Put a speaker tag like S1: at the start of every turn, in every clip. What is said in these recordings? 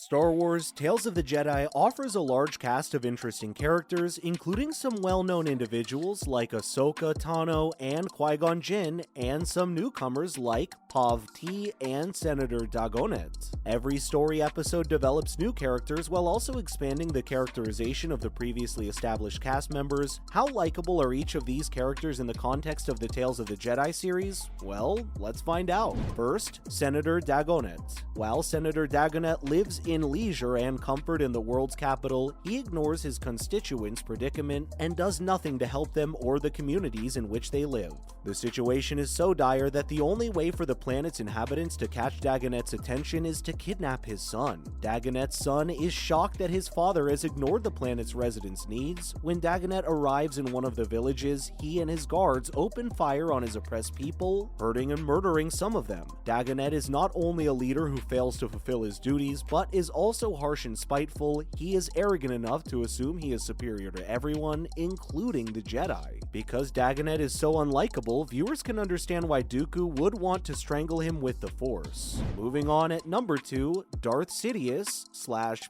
S1: Star Wars Tales of the Jedi offers a large cast of interesting characters, including some well-known individuals like Ahsoka Tano and Qui-Gon Jinn, and some newcomers like Pav T and Senator Dagonet. Every story episode develops new characters while also expanding the characterization of the previously established cast members. How likable are each of these characters in the context of the Tales of the Jedi series? Well, let's find out. First, Senator Dagonet. While Senator Dagonet lives in leisure and comfort in the world's capital, he ignores his constituents' predicament and does nothing to help them or the communities in which they live. The situation is so dire that the only way for the planet's inhabitants to catch Dagonet's attention is to kidnap his son. Dagonet's son is shocked that his father has ignored the planet's residents' needs. When Dagonet arrives in one of the villages, he and his guards open fire on his oppressed people, hurting and murdering some of them. Dagonet is not only a leader who fails to fulfill his duties, but is also harsh and spiteful. He is arrogant enough to assume he is superior to everyone, including the Jedi. Because Dagonet is so unlikable, viewers can understand why Dooku would want to strangle him with the Force. Moving on at number 2, Darth Sidious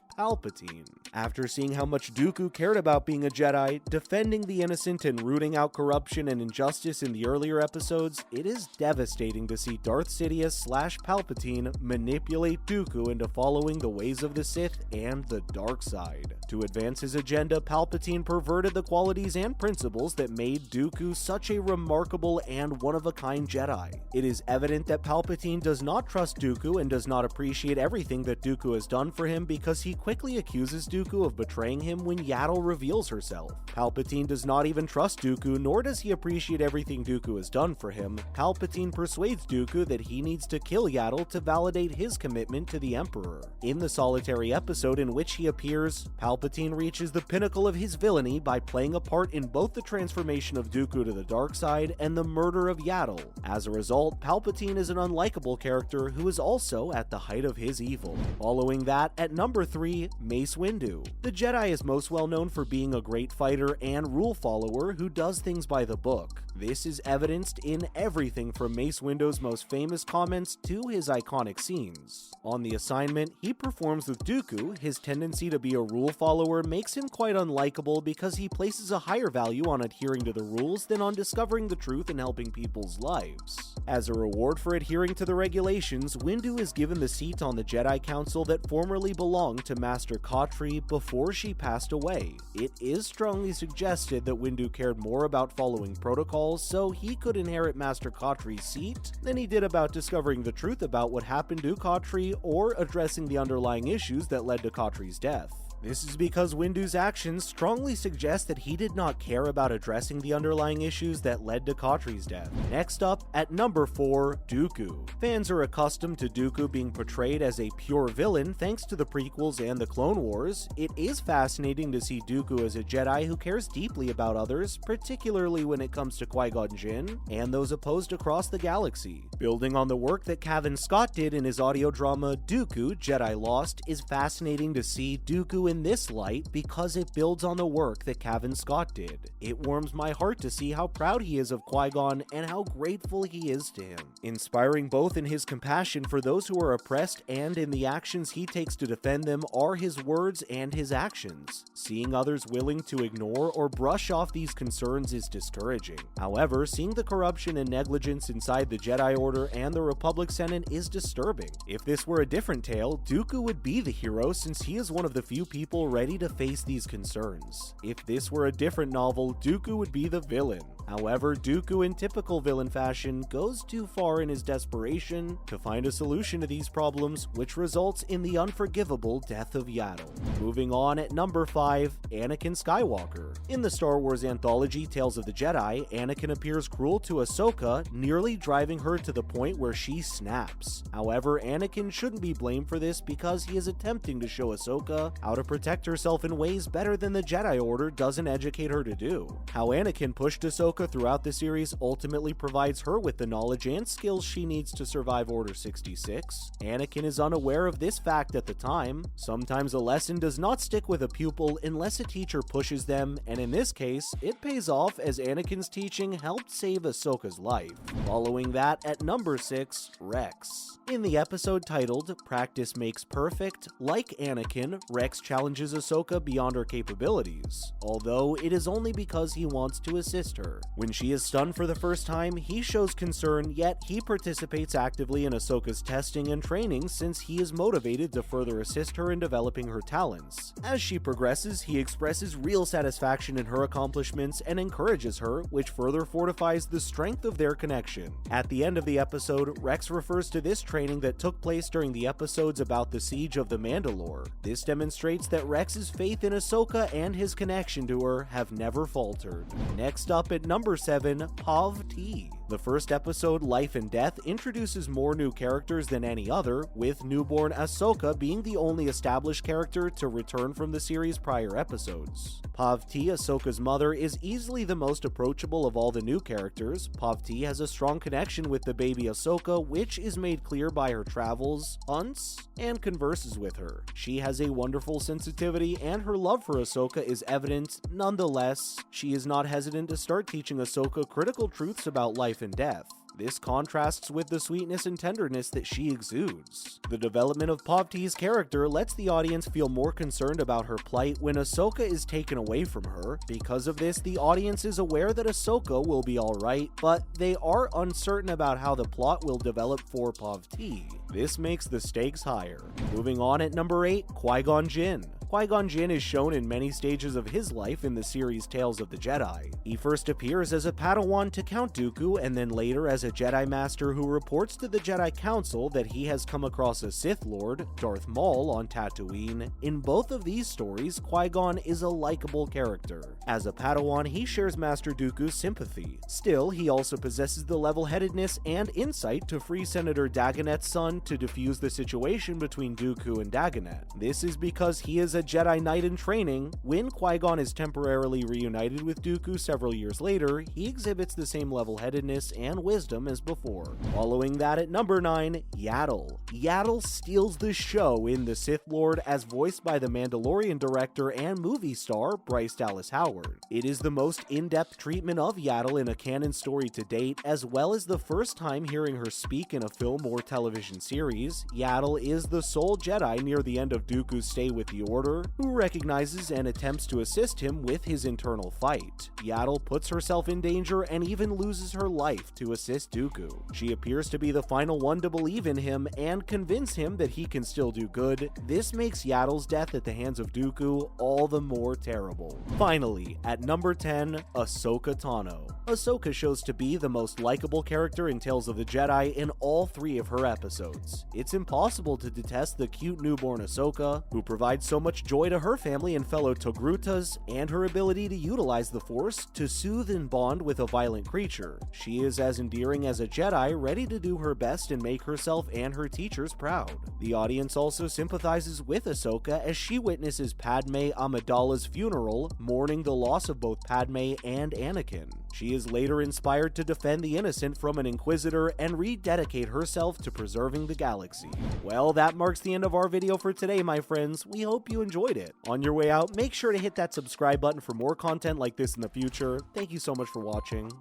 S1: / Palpatine. After seeing how much Dooku cared about being a Jedi, defending the innocent and rooting out corruption and injustice in the earlier episodes, it is devastating to see Darth Sidious / Palpatine manipulate Dooku into following the ways of the Sith and the dark side. To advance his agenda, Palpatine perverted the qualities and principles that made Dooku such a remarkable and one-of-a-kind Jedi. It is evident that Palpatine does not trust Dooku and does not appreciate everything that Dooku has done for him because he quickly accuses Dooku of betraying him when Yaddle reveals herself. Palpatine does not even trust Dooku, nor does he appreciate everything Dooku has done for him. Palpatine persuades Dooku that he needs to kill Yaddle to validate his commitment to the Emperor. In the solitary episode in which he appears, Palpatine reaches the pinnacle of his villainy by playing a part in both the transformation of Dooku to the dark side and the murder of Yaddle. As a result, Palpatine is an unlikable character who is also at the height of his evil. Following that, at number 3, Mace Windu. The Jedi is most well known for being a great fighter and rule follower who does things by the book. This is evidenced in everything from Mace Windu's most famous comments to his iconic scenes. On the assignment, he performs with Dooku. His tendency to be a rule follower makes him quite unlikable because he places a higher value on adhering to the rules than on discovering the truth and helping people's lives. As a reward for adhering to the regulations, Windu is given the seat on the Jedi Council that formerly belonged to Master Khatri before she passed away. It is strongly suggested that Windu cared more about following protocols so he could inherit Master Khatri's seat than he did about discovering the truth about what happened to Khatri or addressing the underlying issues that led to Khatri's death. This is because Windu's actions strongly suggest that he did not care about addressing the underlying issues that led to Khatri's death. Next up, at number 4, Dooku. Fans are accustomed to Dooku being portrayed as a pure villain thanks to the prequels and the Clone Wars. It is fascinating to see Dooku as a Jedi who cares deeply about others, particularly when it comes to Qui-Gon Jinn and those opposed across the galaxy. Building on the work that Cavan Scott did in his audio drama Dooku, Jedi Lost, is fascinating to see Dooku in this light because it builds on the work that Cavan Scott did. It warms my heart to see how proud he is of Qui-Gon and how grateful he is to him, inspiring both in his compassion for those who are oppressed and in the actions he takes to defend them are his words and his actions. Seeing others willing to ignore or brush off these concerns is discouraging. However, seeing the corruption and negligence inside the Jedi Order and the Republic Senate is disturbing. If this were a different tale, Dooku would be the hero since he is one of the few people ready to face these concerns. If this were a different novel, Dooku would be the villain. However, Dooku, in typical villain fashion, goes too far in his desperation to find a solution to these problems, which results in the unforgivable death of Yaddle. Moving on at number 5, Anakin Skywalker. In the Star Wars anthology Tales of the Jedi, Anakin appears cruel to Ahsoka, nearly driving her to the point where she snaps. However, Anakin shouldn't be blamed for this because he is attempting to show Ahsoka how to to protect herself in ways better than the Jedi Order doesn't educate her to do. How Anakin pushed Ahsoka throughout the series ultimately provides her with the knowledge and skills she needs to survive Order 66. Anakin is unaware of this fact at the time. Sometimes a lesson does not stick with a pupil unless a teacher pushes them, and in this case, it pays off as Anakin's teaching helped save Ahsoka's life. Following that, at number 6, Rex. In the episode titled Practice Makes Perfect, like Anakin, Rex challenges Ahsoka beyond her capabilities, although it is only because he wants to assist her. When she is stunned for the first time, he shows concern, yet he participates actively in Ahsoka's testing and training since he is motivated to further assist her in developing her talents. As she progresses, he expresses real satisfaction in her accomplishments and encourages her, which further fortifies the strength of their connection. At the end of the episode, Rex refers to this training that took place during the episodes about the siege of the Mandalore. This demonstrates that Rex's faith in Ahsoka and his connection to her have never faltered. Next up at number 7, Pav T. The first episode, Life and Death, introduces more new characters than any other, with newborn Ahsoka being the only established character to return from the series' prior episodes. Pav T, Ahsoka's mother, is easily the most approachable of all the new characters. Pav T has a strong connection with the baby Ahsoka, which is made clear by her travels, hunts, and converses with her. She has a wonderful sensitivity, and her love for Ahsoka is evident. Nonetheless, she is not hesitant to start teaching Ahsoka critical truths about life and death. This contrasts with the sweetness and tenderness that she exudes. The development of Pav T's character lets the audience feel more concerned about her plight when Ahsoka is taken away from her. Because of this, the audience is aware that Ahsoka will be alright, but they are uncertain about how the plot will develop for Pav T. This makes the stakes higher. Moving on at number 8, Qui-Gon Jinn. Qui-Gon Jinn is shown in many stages of his life in the series Tales of the Jedi. He first appears as a Padawan to Count Dooku, and then later as a Jedi Master who reports to the Jedi Council that he has come across a Sith Lord, Darth Maul, on Tatooine. In both of these stories, Qui-Gon is a likable character. As a Padawan, he shares Master Dooku's sympathy. Still, he also possesses the level-headedness and insight to free Senator Dagonet's son to defuse the situation between Dooku and Dagonet. This is because he is a Jedi Knight in training. When Qui-Gon is temporarily reunited with Dooku several years later, he exhibits the same level-headedness and wisdom as before. Following that at number 9, Yaddle. Yaddle steals the show in The Sith Lord as voiced by the Mandalorian director and movie star Bryce Dallas Howard. It is the most in-depth treatment of Yaddle in a canon story to date, as well as the first time hearing her speak in a film or television series. Yaddle is the sole Jedi near the end of Dooku's stay with the Order, who recognizes and attempts to assist him with his internal fight. Yaddle puts herself in danger and even loses her life to assist Dooku. She appears to be the final one to believe in him and convince him that he can still do good. This makes Yaddle's death at the hands of Dooku all the more terrible. Finally, at number 10, Ahsoka Tano. Ahsoka shows to be the most likable character in Tales of the Jedi in all 3 of her episodes. It's impossible to detest the cute newborn Ahsoka, who provides so much joy to her family and fellow Togrutas, and her ability to utilize the Force to soothe and bond with a violent creature. She is as endearing as a Jedi, ready to do her best and make herself and her teachers proud. The audience also sympathizes with Ahsoka as she witnesses Padme Amidala's funeral, mourning the loss of both Padme and Anakin. She is later inspired to defend the innocent from an Inquisitor and rededicate herself to preserving the galaxy. Well, that marks the end of our video for today, my friends. We hope you enjoyed it. On your way out, make sure to hit that subscribe button for more content like this in the future. Thank you so much for watching.